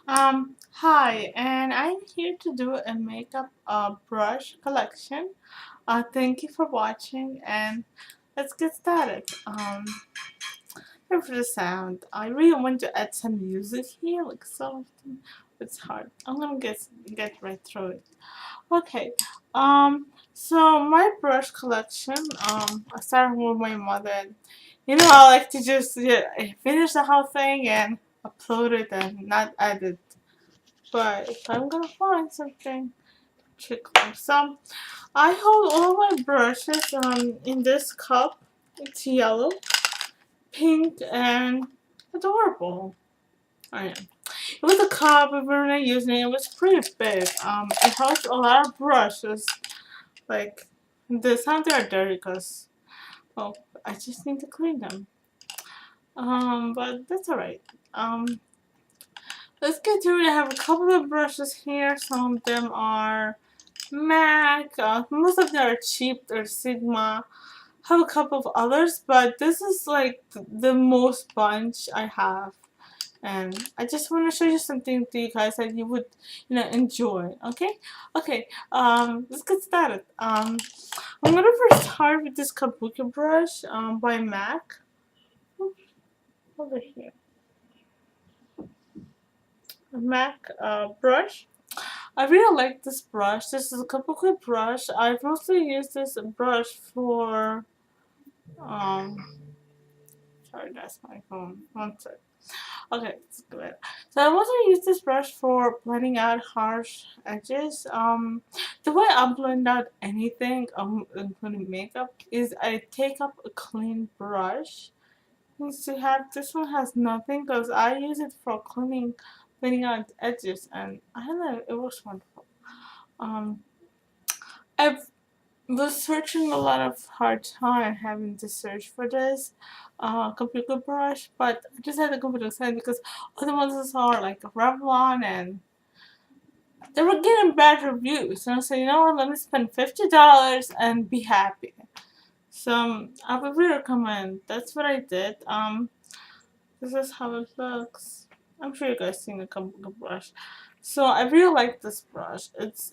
Hi, and I'm here to do a makeup brush collection. Thank you for watching, and let's get started. Here for the sound. I really want to add some music here, like so. It's hard. I'm gonna get right through it. Okay. So my brush collection. I started with my mother. You know, I like to just finish the whole thing and upload it and not edit. But if I'm gonna find something trickle. So I hold all my brushes in this cup. It's yellow, pink, and adorable. I am. It was a cup we were not using. It was pretty big. It holds a lot of brushes. Like this, some they are dirty because oh, I just need to clean them. But that's alright. Let's get to it. I have a couple of brushes here. Some of them are MAC. Most of them are cheap. They're Sigma. I have a couple of others, but this is like the most bunch I have. And I just want to show you something to you guys that you would, enjoy. Okay, okay. Let's get started. I'm gonna first start with this Kabuki brush by MAC. Oops, over here, a MAC brush. I really like this brush. This is a Kabuki brush. I've mostly used this brush for um. Sorry, that's my phone. One sec. Okay, let's go ahead. So I also use this brush for blending out harsh edges. The way I blend out anything, including makeup, is I take up a clean brush. Since to have this one has nothing, because I use it for cleaning, blending out edges, and I don't know, it works wonderful. Um, I was searching a lot of hard time having to search for this computer brush, but I just had to go with the side because other ones I saw are like Revlon and they were getting bad reviews. And I said, you know what, let me spend $50 and be happy. So I would really recommend. That's what I did. This is how it looks. I'm sure you guys seen the computer brush. So I really like this brush. It's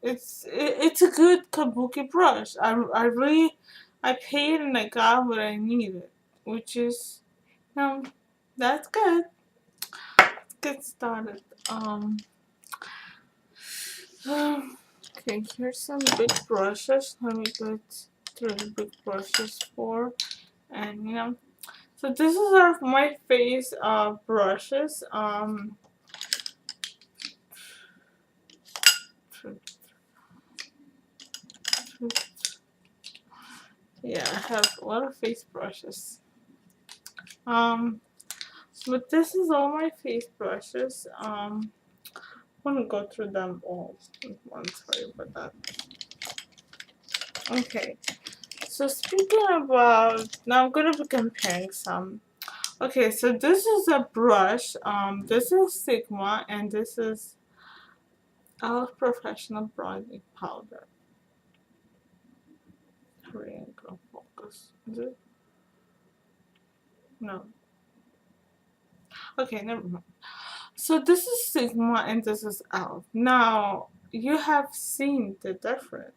a good kabuki brush. I paid and I got what I needed, which is that's good. Let's get started. Okay, here's some big brushes. Let me get through the big brushes for and so this is my face brushes. Yeah, I have a lot of face brushes. Um, but this is all my face brushes. I'm gonna go through them all at once. Sorry about that. Okay, so speaking about now, I'm gonna be comparing some. Okay, so this is a brush. This is Sigma, and this is Elf Professional Bronzing Powder. Hurry and go focus. Is it? No. Okay, never mind. So this is Sigma and this is Elf. Now you have seen the difference.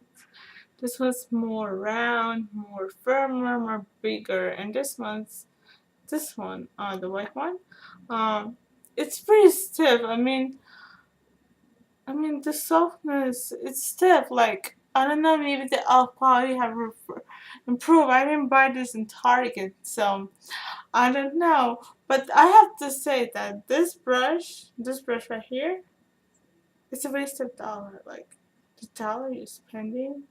This one's more round, more firmer, more bigger, and this one, the white one, um, it's pretty stiff. I mean the softness, it's stiff. Like I don't know, maybe the Elf quality have improved. I didn't buy this in Target, so I don't know. But I have to say that this brush right here, it's a waste of dollar. Like the dollar you're spending,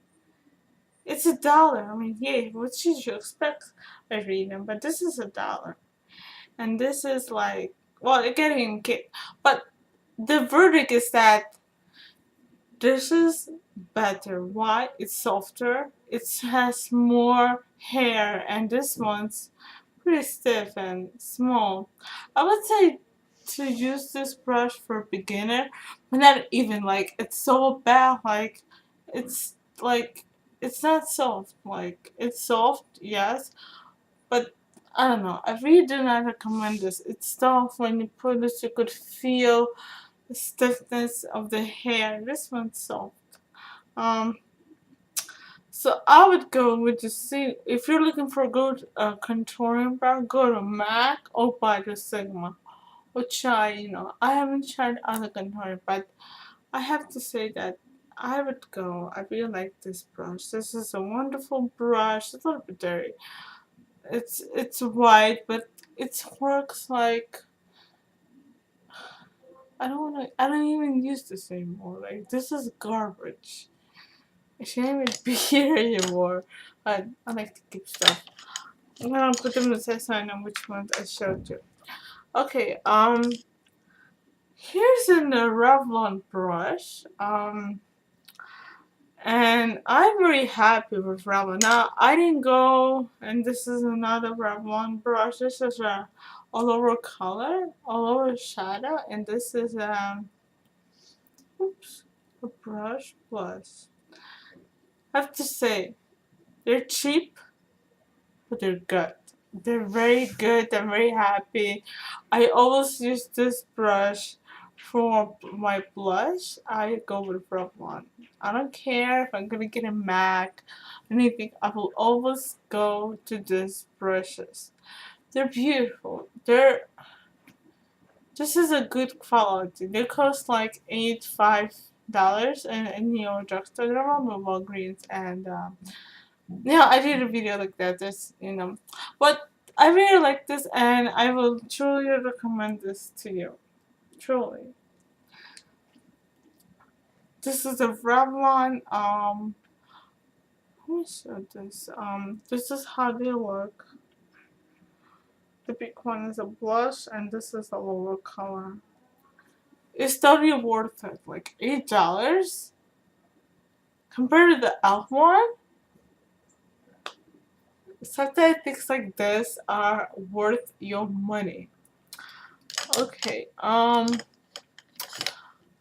it's a dollar. I mean, yeah, what should you expect by reading? But this is a dollar, and this is like, well, getting kid. But the verdict is that this is better. Why? It's softer. It has more hair, and this one's pretty stiff and small. I would say to use this brush for a beginner, but not even like it's so bad. It's like it's not soft. Like it's soft, yes, but I don't know. I really do not recommend this. It's tough when you put this. You could feel the stiffness of the hair. This one's soft. Um, so I would go with the see if you're looking for a good contouring brow, go to MAC or buy the Sigma. Or try, I haven't tried other contouring, but I have to say that I would go. I really like this brush. This is a wonderful brush. It's a little bit dirty. It's white, but it works like I don't even use this anymore. Like this is garbage. It shouldn't even be here anymore. But I like to keep stuff. I'm gonna put them in the test so I know which ones I showed you. Okay, here's a Revlon brush. And I'm very happy with Revlon. Now I didn't go, and this is another Revlon brush. This is a all over color, all over shadow, and this is oops, a brush plus. I have to say, they're cheap, but they're good. They're very good. I'm very happy. I always use this brush for my blush. I go with Revlon. I don't care if I'm gonna get a MAC, anything. I will always go to these brushes. They're beautiful. This is a good quality. They cost like $85 in your drugstore. They're on Walgreens and yeah, I did a video like that. But I really like this, and I will truly recommend this to you. Truly, this is a Revlon. Let me show this. This is how they look. The big one is a blush, and this is a lower color. It's totally worth it. Like $8 compared to the e.l.f. one. Sometimes things like this are worth your money. Okay.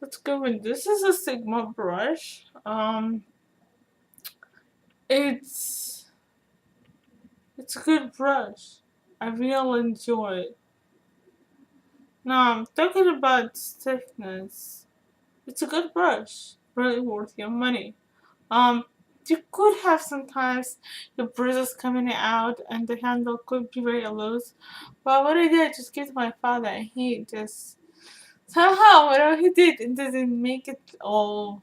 Let's go with this. Is a Sigma brush. It's it's a good brush. I really enjoy it. Now I'm talking about stiffness. It's a good brush. Really worth your money. Um, you could have sometimes the bristles coming out and the handle could be very loose. But what I did, I just gave to my father and he just somehow whatever he did, it doesn't make it all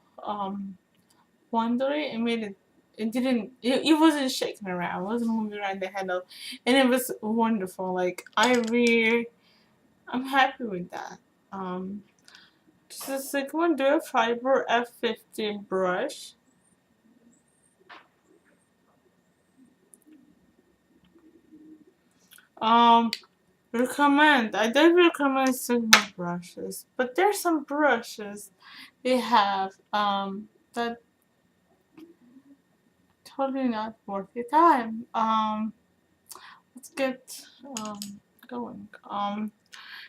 wondery. It made it. It didn't. It wasn't shaking around. It wasn't moving around the handle, and it was wonderful. Like I'm happy with that. Um, this is Sigma Dual Fiber F50 brush. Um, recommend. I don't recommend Sigma brushes, but there's some brushes they have that totally not worth your time. Let's get going.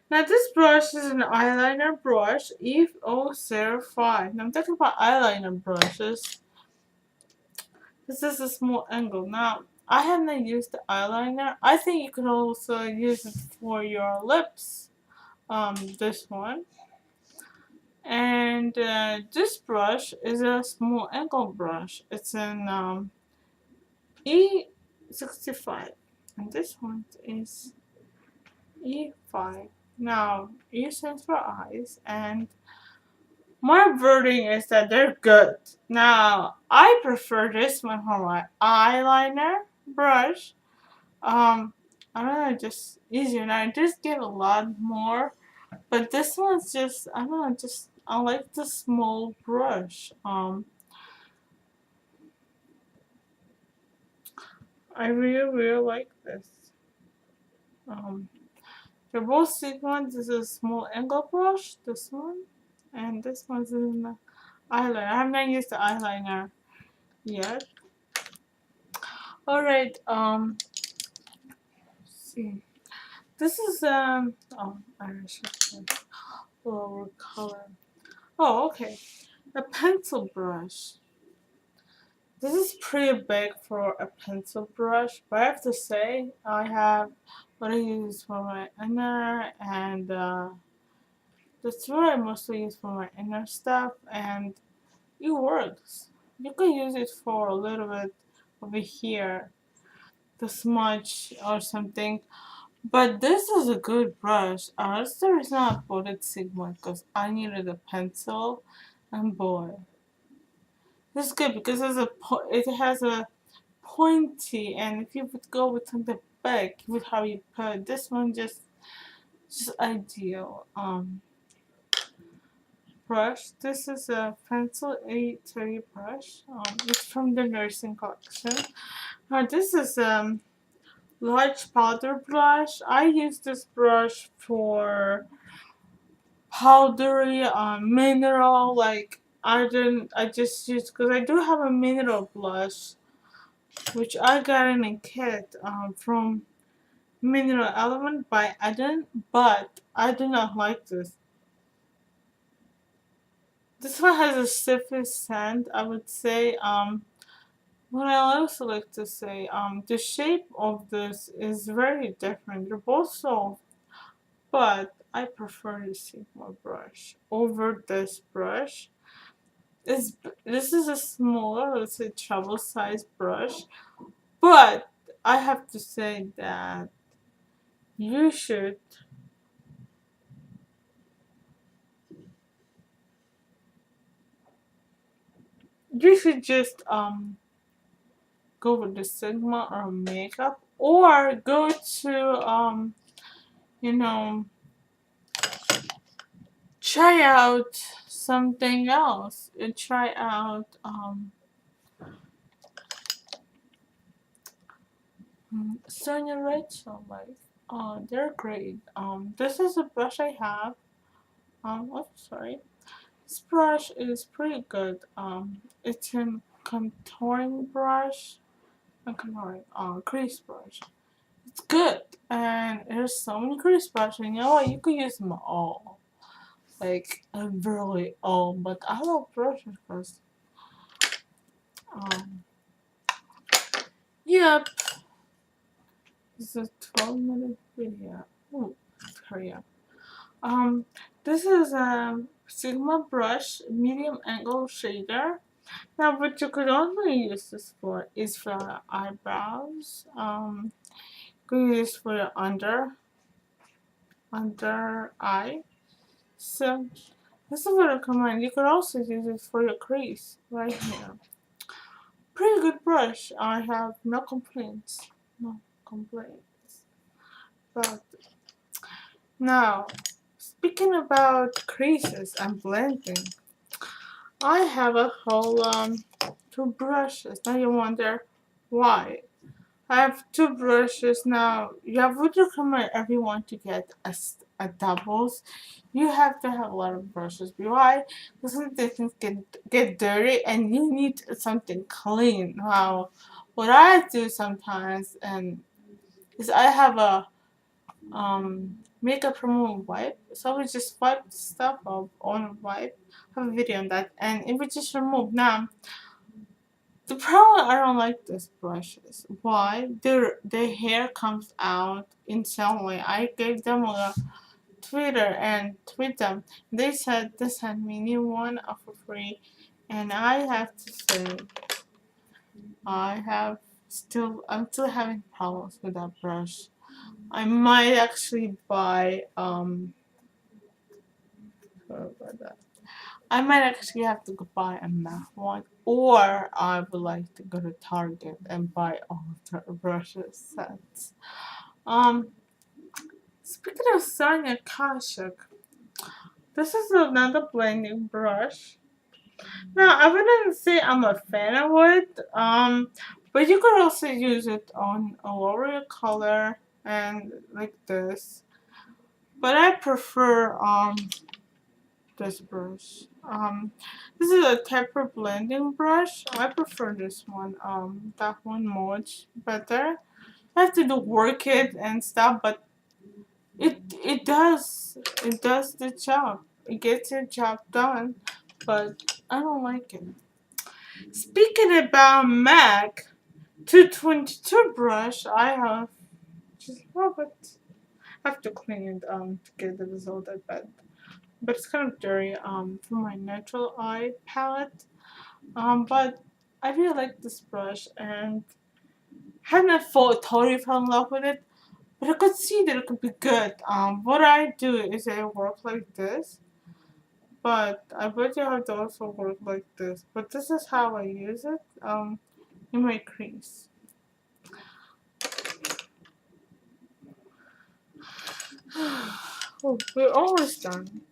Now this brush is an eyeliner brush, Eve 005. Now I'm talking about eyeliner brushes. This is a small angle. Now I have not used the eyeliner. I think you could also use it for your lips. This one. And this brush is a small angle brush. It's an E65. And this one is E5. Now, E stands for eyes, and my verdict is that they're good. Now, I prefer this one for my eyeliner brush. I don't know, just easier. Now, I just get a lot more, but this one's just, I don't know, just, I like the small brush. I really, really like this. Um, they're both sequins. This is a small angle brush, this one, and this one's in the eyeliner. I have not used the eyeliner yet. Alright, let's see. This is, oh, I should lower color. Oh, okay. A pencil brush. This is pretty big for a pencil brush, but I have to say I have what I use for my inner, and that's what I mostly use for my inner stuff, and it works. You can use it for a little bit over here to smudge or something. But this is a good brush. That's the reason I bought it Sigma, because I needed a pencil, and boy, this is good because it has a pointy, and if you would go with something big, you would have you put this one just ideal. Brush. This is a pencil 830 brush. It's from the nursing collection. This is large powder brush. I use this brush for powdery mineral, like I just use, because I do have a mineral blush which I got in a kit from Mineral Element by Eden, but I do not like this. This one has a stiffy scent, I would say. What I also like to say, the shape of this is very different. They're both soft, but I prefer the Sigma brush over this brush. This is a smaller, let's say, travel size brush, but I have to say that you should just go with the Sigma or makeup, or go to you know try out something else and try out Sonia Rachel, like, they're great. This is a brush I have. Oh, sorry. This brush is pretty good. It's a contouring brush, a contouring, crease brush. It's good, and there's so many crease brushes. And you know what? You could use them all, like really all. But I love brushes because, um, yep. This is a 12-minute video. Ooh, hurry up. Um, this is a Sigma brush medium angle shader. Now, what you could also use this for is for your eyebrows. You could use for your under eye. So this is what I recommend. You could also use it for your crease right here. Pretty good brush. I have no complaints. No complaints. But now, speaking about creases and blending, I have a whole two brushes. Now you wonder why. I have two brushes now. I would recommend everyone to get a doubles. You have to have a lot of brushes. Why? Because they can get dirty, and you need something clean. Now, what I do sometimes is I have a makeup removal wipe. So we just wipe the stuff off on a wipe. I have a video on that, and it would just remove. Now, the problem, I don't like these brushes. Why? Their hair comes out in some way. I gave them a Twitter and tweet them. They said they sent me new one for free, and I have to say I'm still having problems with that brush. I might actually buy sorry about that. I might actually have to go buy a matte one, or I would like to go to Target and buy all of the brushes sets. Um, Speaking of Sonia Kashuk, this is another blending brush. Now, I wouldn't say I'm a fan of it, but you could also use it on a lower color and like this. But I prefer this brush. This is a taper blending brush. I prefer this one. That one much better. I have to do work it and stuff, but it does the job. It gets the job done, but I don't like it. Speaking about MAC 222 brush, I have just love it. I have to clean it to get the result I bet. But it's kind of dirty for my natural eye palette. But I really like this brush and hadn't totally fell in love with it, but I could see that it could be good. What I do is I work like this, but I bet you have to also work like this. But this is how I use it. In my crease. Oh, we're almost done.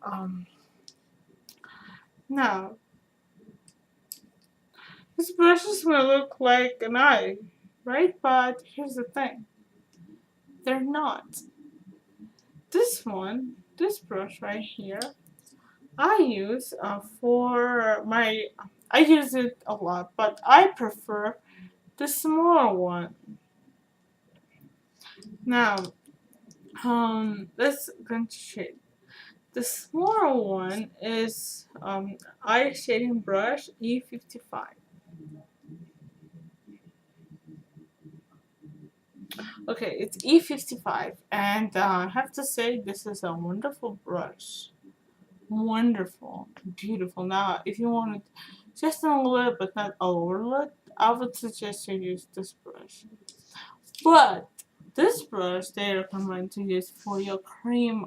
Now these brushes may look like an eye, right? But here's the thing: they're not. This brush right here, I use for my. I use it a lot, but I prefer the smaller one. Now, let's go to shade. The smaller one is eye shading brush E55. Okay, it's E55, and I have to say this is a wonderful brush. Wonderful, beautiful. Now, if you want it just a little but not a lot, I would suggest you use this brush. But this brush they recommend to use for your cream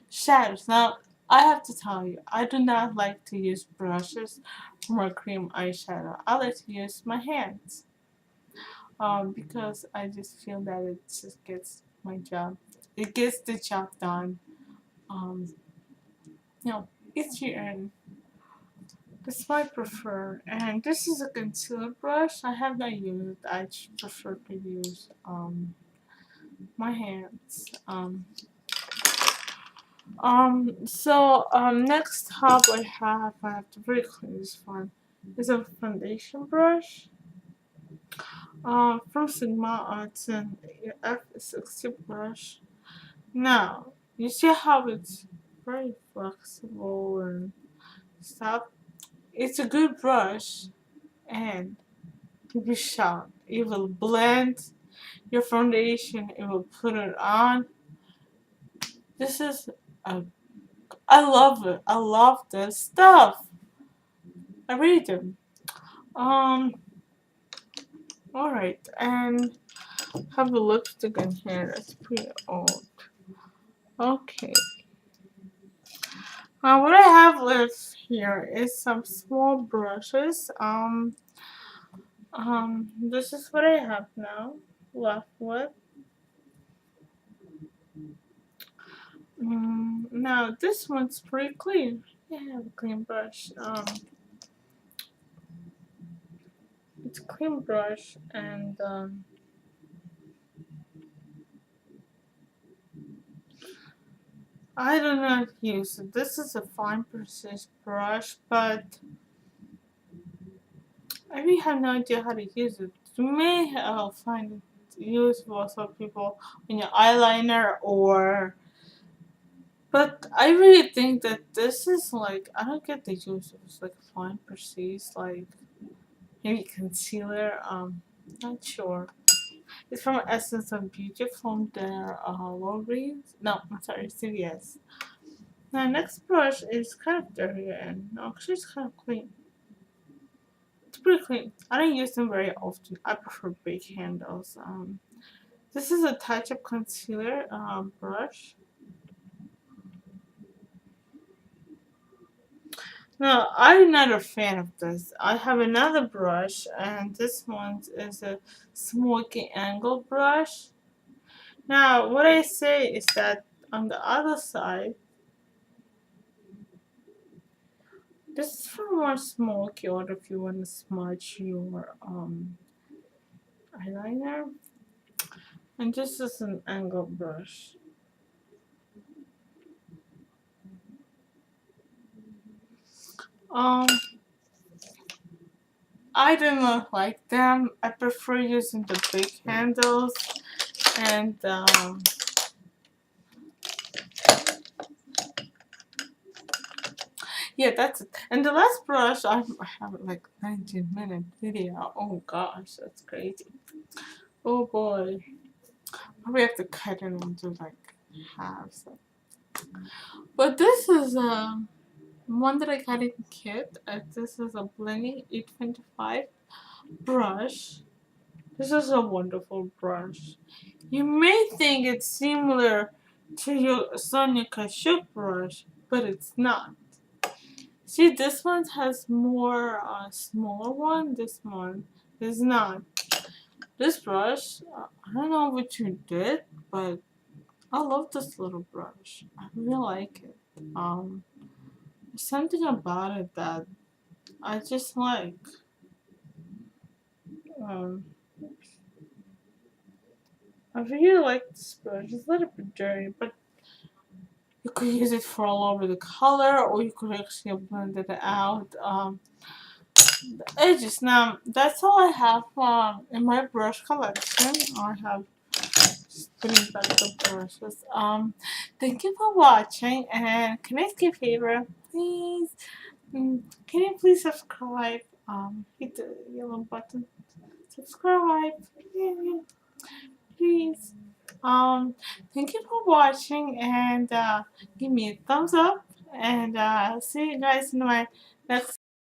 shadows. Now, I have to tell you, I do not like to use brushes for my cream eyeshadow. I like to use my hands. Because I just feel that it just gets my job. It gets the job done. Um, easier and that's what I prefer. And this is a concealer brush. I have not used it. I prefer to use my hands. Next up I have to really clean this one. Is a foundation brush. From Sigma, it's an F60 brush. Now, you see how it's very flexible and stuff. It's a good brush, and you'll be shocked. It will blend your foundation. It will put it on. This is a. I love it. I love this stuff. I really do. Um. All right, and have a lipstick in here. That's pretty old. Okay. What I have left here is some small brushes. This is what I have now left with. Now this one's pretty clean. Yeah, I have a clean brush. It's a clean brush, and I do not use it. This is a fine precision brush, but I really have no idea how to use it. You may find it useful for people in your eyeliner or. But I really think that this is like I don't get the use of it's like fine precise like maybe concealer. Not sure. It's from Essence of Beauty from their Walgreens. No, I'm sorry, CVS. Now next brush is kind of dirty and actually it's kind of clean. It's pretty clean. I don't use them very often. I prefer big handles. This is a touch up concealer brush. No, I'm not a fan of this. I have another brush, and this one is a smoky angle brush. Now, what I say is that on the other side, this is for more smoky, or if you want to smudge your eyeliner. And this is an angle brush. Um, I do not like them. I prefer using the big handles and Yeah, that's it. And the last brush, I have like 19-minute video. Oh gosh, that's crazy. Oh boy. We have to cut it into like halves. But this is one that I got in kit. This is a Blenny 825 brush. This is a wonderful brush. You may think it's similar to your Sonia Kashuk brush, but it's not. See, this one has more smaller one. This one is not. This brush, I don't know what you did, but I love this little brush. I really like it. There's something about it that I just like. Um, I really like this brush. It's a little bit dirty, but you could use it for all over the color, or you could actually blend it out. The edges. Now, that's all I have in my brush collection. I have putting back the brushes. Thank you for watching, and can I ask you a favor, please? Can you please subscribe? Hit the yellow button. Subscribe, please. Thank you for watching, and give me a thumbs up, and see you guys in my next